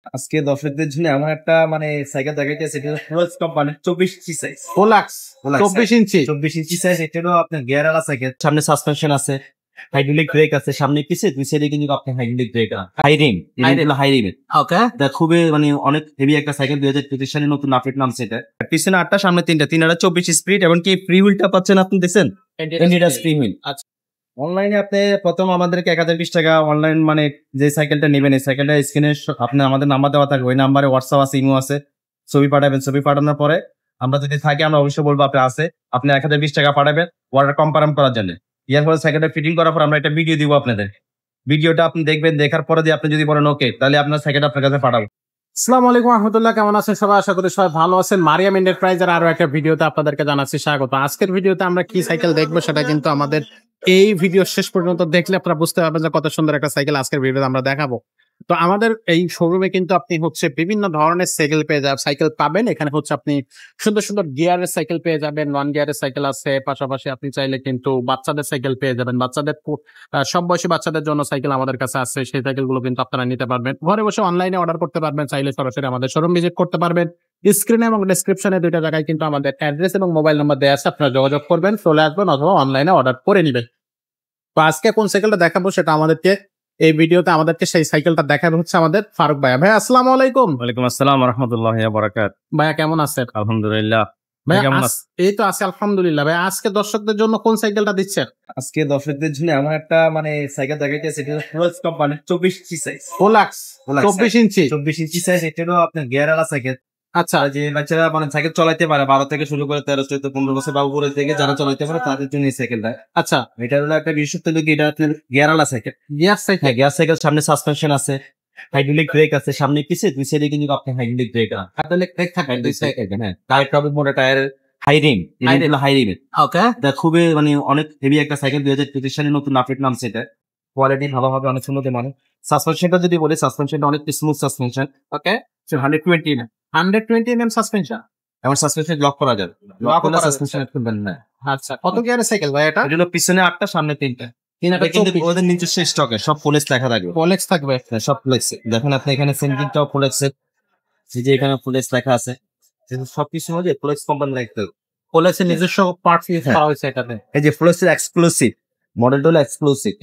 আজকে দর্শকদের জন্য আমার একটা সাইকেল দেখাইতেছে, এটা ফ্লোরেক্স কোম্পানির 24 ইঞ্চি সাইজ। ফোলাক্স 24 ইঞ্চি 24 ইঞ্চি সাইজ। এটারও আপনার গিয়ারওয়ালা সাইকেল, সামনে সাসপেনশন আছে, হাইড্রোলিক ব্রেক আছে, সামনে পিছে দুই সাইডে কিন্তু আপনার হাইড্রোলিক ব্রেক আছে, high rim, high rim. Okay, এটা খুবই অনেক হেভি একটা সাইকেল। 2025 সালে নতুন আপডেট নামছে এটা। পিছনে 8টা, সামনে 3টা, 24 স্পিড। এবং কি ফ্রি হুইলটা পাচ্ছেন আপনি, দেখছেন এন্ডিডাস ফ্রি হুইল। আচ্ছা, অনলাইনে আপনি প্রথম আমাদেরকে 1020 টাকা অনলাইন যে সাইকেলটা নেবেন, এই সাইকেলটা স্ক্রিনে আপনি আমাদের নাম্বার দেওয়া থাকবে, ওই নাম্বারে হোয়াটসঅ্যাপ আছে, ইমো আছে, ছবি পাঠাবেন। ছবি পাঠানোর পরে আমরা যদি থাকি আমরা অবশ্যই বলবো আপনি আছে, আপনি 1020 টাকা পাঠাবেন অর্ডার কনফার্ম করার জন্য। ইয়ার পরে সাইকেলটা ফিটিং করার পর আমরা একটা ভিডিও দিব আপনাদের। ভিডিওটা আপনি দেখবেন, দেখার পরে দিয়ে আপনি যদি বলেন ওকে, তাহলে আপনার সাইকেলটা আপনার কাছে পাঠাবো। আসসালামু আলাইকুম রহমতুল্লাহ, কেমন আছেন সবাই? আশা করি সবাই ভালো আছেন। মারিয়াম এন্টারপ্রাইজের আরো একটা ভিডিওতে আপনাদেরকে জানাচ্ছি স্বাগত। আজকের ভিডিওতে আমরা কি সাইকেল দেখবো সেটা কিন্তু আমাদের এই ভিডিও শেষ পর্যন্ত দেখলে আপনারা বুঝতে পারবেন যে কত সুন্দর একটা সাইকেল আজকের ভিডিওতে আমরা দেখাবো। তো আমাদের এই শোরুমে কিন্তু আপনি বিভিন্ন ধরনের সাইকেল সাইকেল পাবেন। এখানে আপনি সুন্দর সুন্দর গিয়ারের সাইকেল পেয়ে যাবেন, নন গিয়ারের সাইকেল আছে, পাশাপাশি আপনি চাইলে কিন্তু বাচ্চাদের সাইকেল পেয়ে যাবেন। বাচ্চাদের সব বয়সী বাচ্চাদের জন্য সাইকেল আমাদের কাছে আছে, সেই সাইকেলগুলো কিন্তু আপনারা নিতে পারবেন। ঘরে বসে অনলাইনে অর্ডার করতে পারবেন, চাইলে সরাসরি আমাদের শোরুম ভিজিট করতে পারবেন। স্ক্রিনে এবং ডেসক্রিপশনে দুইটা জায়গায় কিন্তু আমাদের অ্যাড্রেস এবং মোবাইল নাম্বার দেওয়া আছে, আপনারা যোগাযোগ করবেন, চলে আসবেন অথবা অনলাইনে অর্ডার করে নেবেন। তো আজকে কোন সাইকেলটা দেখাবো সেটা আমাদেরকে এই ভিডিওতে সেই সাইকেলটা দেখাবে আমাদের ফারুক ভাইয়া। ভাইয়া আসসালামু আলাইকুম। ওয়ালাইকুম আসসালাম রাহমাতুল্লাহি ওয়া বারাকাতুহু। ভাইয়া কেমন আছেন? আলহামদুলিল্লাহ। ভাইয়া এই তো আছি আলহামদুলিল্লাহ। ভাইয়া আজকে দর্শকদের জন্য কোন সাইকেলটা দিচ্ছেন? আজকে দর্শকদের জন্য আমার একটা সাইকেল দেখাইতেছে, এটা ফ্লোরেক্স কোম্পানির 24 ইঞ্চি সাইজ। ফোলাক্স 24 ইঞ্চি 24 ইঞ্চি সাইজ। এটারও আপনার গিয়ারওয়ালা সাইকেল। আচ্ছা, যে বাচ্চারা সাইকেল চালাতে পারে, 12 থেকে শুরু করে 13, 14, 15 বছর বাবুপুরের থেকে যারা চালাতে পারে তাদের জন্য এই সাইকেলটা। আচ্ছা, এটা হলো একটা বিশেষত্ব, এটা আপনার গিয়ারওয়ালা সাইকেল। গিয়ার সাইকেল, হ্যাঁ, গিয়ার সাইকেল, সামনে সাসপেনশন আছে, হাইড্রোলিক ব্রেক আছে, সামনে পিছে দুই সাইডে কিন্তু আপনার হাইড্রোলিক ব্রেক আছে। হাইড্রোলিক ব্রেক থাকে দুই সাইডে। হ্যাঁ, টায়ার টবে মোটা tyre, high rim, high rim. Okay, এটা খুবই অনেক হেভি একটা সাইকেল। 2025 সালে নতুন আপডেট নামছে এটা। কোয়ালিটি ভালো হবে, অনেক সুন্দর সাসপেনশনটা যদি বলি, সাসপেনশনটা অনেক স্মুথ সাসপেনশন। ওকে, 120 না, 120 mm সাসপেনশন। এমন সাসপেনশন লক করা যাবে, লক করলে সাসপেনশন খুলবেন না। আচ্ছা, কত গিয়ারের সাইকেল ভাই এটা? এটা হলো পিছনে 8টা, সামনে 3টা। কিন্তু ওদের নিজস্ব স্টকে সব ফোলেক্স লেখা থাকবে। ফোলেক্স থাকবে? হ্যাঁ, সব ফোলেক্স। দেখেন আপনি এখানে সেন্টিংটাও ফোলেক্স এর, যে এখানে ফোলেক্স লেখা আছে, সবকিছু মধ্যে ফোলেক্স কোম্পানি লেখা। ফোলেক্সের নিজস্ব পার্টস ইউজ করা হয়েছে এটাতে। এই যে ফোলেক্স এর এক্সক্লুসিভ মডেলটা হলো এক্সক্লুসিভ।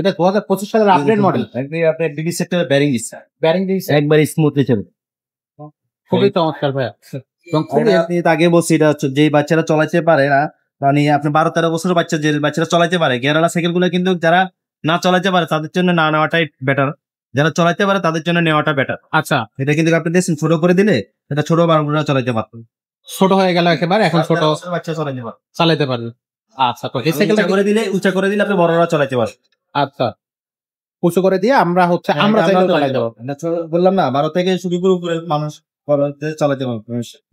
এটা 2025 সালের আপডেট মডেল। আপনি ডিডি সেক্টরে ব্যারিং দিচ্ছে, ব্যারিং দিয়েছে একবার স্মুথলি চলে। খুবই চমৎকার ভাইয়া। আপনি আগে বলছি, এটা হচ্ছে যে বাচ্চারা চালাতে পারে না, আপনি 12-13 বছরের বাচ্চা, যে বাচ্চারা চালাতে পারে গিয়ারওয়ালা সাইকেল গুলো, কিন্তু যারা না চালাতে পারে তাদের জন্য না নেওয়াটাই বেটার, যারা চালাতে পারে তাদের জন্য নেওয়াটা বেটার। আচ্ছা, এটা কিন্তু আপনি দেখছেন ছোট করে দিলে, এটা ছোট বাচ্চারা চালাতে পারতো, ছোট হয়ে গেল একেবারে, এখন ছোট বাচ্চা চালাতে পারবে। আচ্ছা, তো এই সাইকেলটা উঁচা করে দিলে আপনি বড়রা চালাতে পারবেন। আচ্ছা, উঁচু করে দিয়ে আমরা আমরা চালাতে পারবো। বললাম না, 12 থেকে শুরু করে মানুষ চালাতে পারবে।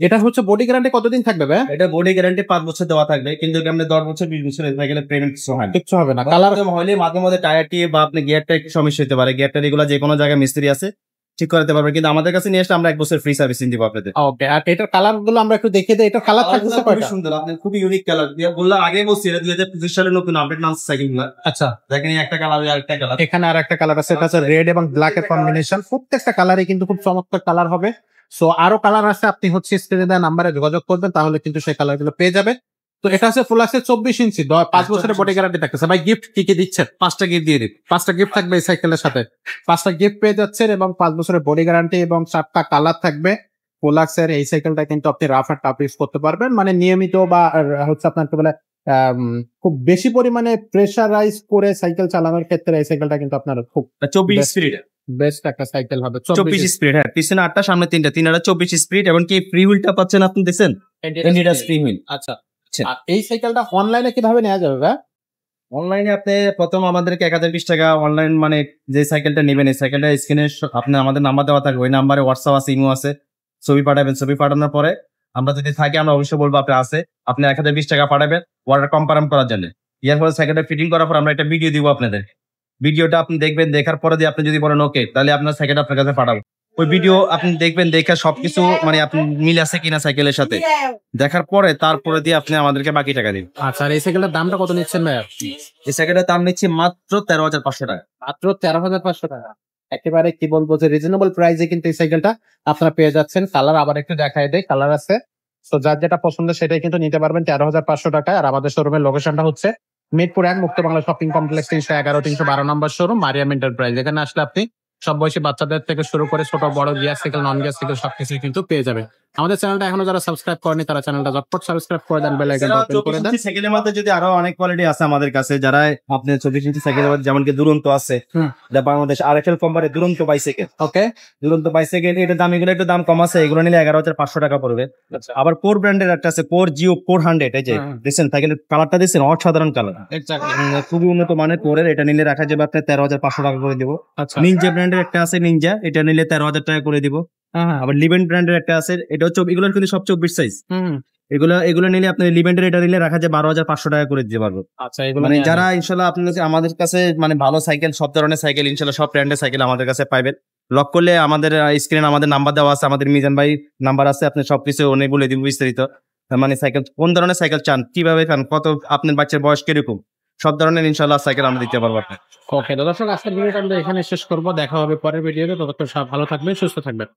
এটা বডি গ্যারান্টি কতদিন থাকবে ভাই? এটা বডি গ্যারান্টি 5 বছর দেওয়া থাকবে, কিন্তু আপনি 10 বছর 20 বছর সাইকেলের পেমেন্ট কিচ্ছু হবে না। কালার হলে মাঝে মাঝে টায়ারটি বা আপনি গিয়ারটা একটু সমস্যা হতে পারে। গিয়ারটা এগুলো যে কোনো জায়গায় মিস্ত্রি আছে ঠিক করতে পারবে, কিন্তু আমাদের কাছে নিয়ে আসলে আমরা 1 বছর ফ্রি সার্ভিসিং দিব আপনাদের। ওকে, আর এটার কালার গুলো আমরা একটু দেখিয়ে দিই। এটা কালার থাকতেছে খুব সুন্দর, আপনি খুবই ইউনিক কালার দিয়ে বললাম। আগে বলছি এটা 2025 সালে নতুন আপডেট নামছে সাইকেলগুলো। আচ্ছা, দেখেন একটা কালার, আরেকটা কালার, এখানে আরেকটা কালার আছে, এটা হচ্ছে রেড এবং ব্ল্যাক এর কম্বিনেশন। প্রত্যেকটা কালারই কিন্তু খুব চমৎকার কালার হবে। সো আরো কালার আছে, আপনি স্ক্রিনে দেওয়া নাম্বারে যোগাযোগ করবেন, তাহলে কিন্তু সেই কালার গুলো পেয়ে যাবে। তো এটা হচ্ছে ফোলাক্সের 24 ইঞ্চি 5 বছরের বডি গ্যারান্টি থাকতেছে। ভাই গিফট কি কি দিচ্ছেন? 5টা গিফট দিয়ে দিন। 5টা গিফট থাকবে এই সাইকেলের সাথে। 5টা গিফট পেয়ে যাচ্ছেন এবং 5 বছরের বডি গ্যারান্টি এবং 4টা কালার থাকবে। ফোলাক্সের এই সাইকেলটা কিন্তু আপনি রাফ এন্ড টাফ ইউজ করতে পারবেন, নিয়মিত বা আপনার কি বলে খুব বেশি পরিমাণে প্রেসারাইজ করে সাইকেল চালানোর ক্ষেত্রে এই সাইকেলটা কিন্তু আপনার খুব 24 স্পিড বেস্ট একটা সাইকেল হবে। 24 স্পিড। হ্যাঁ, পিছনে 8টা, সামনে 3টা, 24 স্পিড। এবং কি ফ্রি হুইলটা পাচ্ছেন আপনি, দেখছেন এন্ডিডাস ফ্রি হুইল। আচ্ছা, আর এই সাইকেলটা অনলাইনে কিভাবে নেওয়া যাবে ভাই? অনলাইনে আপনি প্রথম আমাদেরকে 1020 টাকা অনলাইন যে সাইকেলটা নেবেন, এই সাইকেলটা স্ক্রিনে আপনি আমাদের নাম্বার দেওয়া থাকবে, ওই নাম্বারে হোয়াটসঅ্যাপ আছে, ইমো আছে, ছবি পাঠাবেন। ছবি পাঠানোর পরে আমরা যদি থাকি আমরা অবশ্যই বলবো আপনি আছে, আপনি 1020 টাকা পাঠাবেন অর্ডার কনফার্ম করার জন্য। ইয়ার পরে সাইকেলটা ফিটিং করার পর আমরা একটা ভিডিও দিব আপনাদের। ভিডিওটা আপনি দেখবেন, দেখার পরে দিয়ে আপনি যদি বলেন ওকে, তাহলে আপনার সাইকেলটা আপনার কাছে পাঠাবো। ওই ভিডিও আপনি দেখবেন, দেখে সবকিছু আপনি মিল আছে কিনা সাইকেলের সাথে দেখার পরে তারপরে দিয়ে আপনি আমাদেরকে বাকি টাকা দিন। আচ্ছা, আর এই সাইকেলের দামটা কত নিচ্ছেন ভাই? এই সাইকেলটার দাম নিচ্ছি মাত্র 13,500 টাকা। মাত্র 13,500 টাকা। একেবারে কি বলবো যে রিজনেবল প্রাইসে কিন্তু এই সাইকেলটা আপনারা পেয়ে যাচ্ছেন। কালার আবার একটু দেখাই দেয়, কালার আছে। তো যার যেটা পছন্দ সেটাই কিন্তু নিতে পারবেন 13,500 টাকায়। আর আমাদের শোরুমের লোকেশনটা হচ্ছে মিরপুর 1 মুক্ত বাংলা শপিং কমপ্লেক্স 311 312 নম্বর শোরুম, মারিয়াম এন্টারপ্রাইজ। এখানে আসলে আপনি সব বয়সী বাচ্চাদের থেকে শুরু করে ছোট বড় gear cycle, non gear cycle সবকিছু কিন্তু পেয়ে যাবে। আমাদের চ্যানেলটা এখনো যারা সাবস্ক্রাইব করেনি তারা চ্যানেলটা ঝটপট সাবস্ক্রাইব করে দেন, বেল আইকনটা ওপেন করে দেন। সাইকেলের মধ্যে যদি আরো অনেক কোয়ালিটি আছে আমাদের কাছে, যারা আপনি 24 ইঞ্চি সাইকেলের মধ্যে যেমন কি দুরন্ত আছে, যা বাংলাদেশ আরএফএল কোম্পানির দুরন্ত বাইসাইকেল। ওকে, দুরন্ত বাইসাইকেল এটার দাম, এগুলো একটু দাম কম আছে, এগুলো নিলে 11,500 টাকা পড়বে। আচ্ছা, আবার কোর ব্র্যান্ডের একটা আছে, কোর জিও 400, এই যে দেখছেন সাইকেলের কালারটা দেখছেন, অসাধারণ কালার, এক্স্যাক্টলি। খুবই উন্নত মানের কোরের। এটা নিলে রাখা যাবে আপনার 13,500 টাকা করে দিব। আচ্ছা, নিনজা ব্র্যান্ডের একটা আছে, নিনজা, এটা নিলে 13,000 টাকা করে দিব। হ্যাঁ, আবার লিভেন্ট ব্র্যান্ডের একটা আছে, এটা হচ্ছে এগুলোর কিন্তু সব 24 সাইজ। হুম, এগুলো নিলে আপনি লিভেন্টের এটা নিলে রাখা যায় 12,500 টাকা করে দিতে পারবো। আচ্ছা, এগুলো মানে নিয়ে যারা ইনশাল্লাহ আপনার আমাদের কাছে মানে ভালো সাইকেল, সব ধরনের সাইকেল ইনশাল্লাহ সব ব্র্যান্ডের সাইকেল আমাদের কাছে পাইবেন। লক করলে আমাদের স্ক্রিনে আমাদের নাম্বার দেওয়া আছে, আমাদের মিজান ভাই নাম্বার আছে, আপনি সবকিছু উনি বলে দিব বিস্তারিত। মানে সাইকেল কোন ধরনের সাইকেল চান, কিভাবে চান, কত আপনার বাচ্চার বয়স কিরকম, সব ধরনের ইনশাল্লাহ সাইকেল আমরা দিতে পারবো আপনার। ওকে, তো দর্শক আজকের ভিডিওটা আমরা এখানে শেষ করবো। দেখা হবে পরের ভিডিওতে। ততক্ষণ সব ভালো থাকবেন, সুস্থ থাকবেন।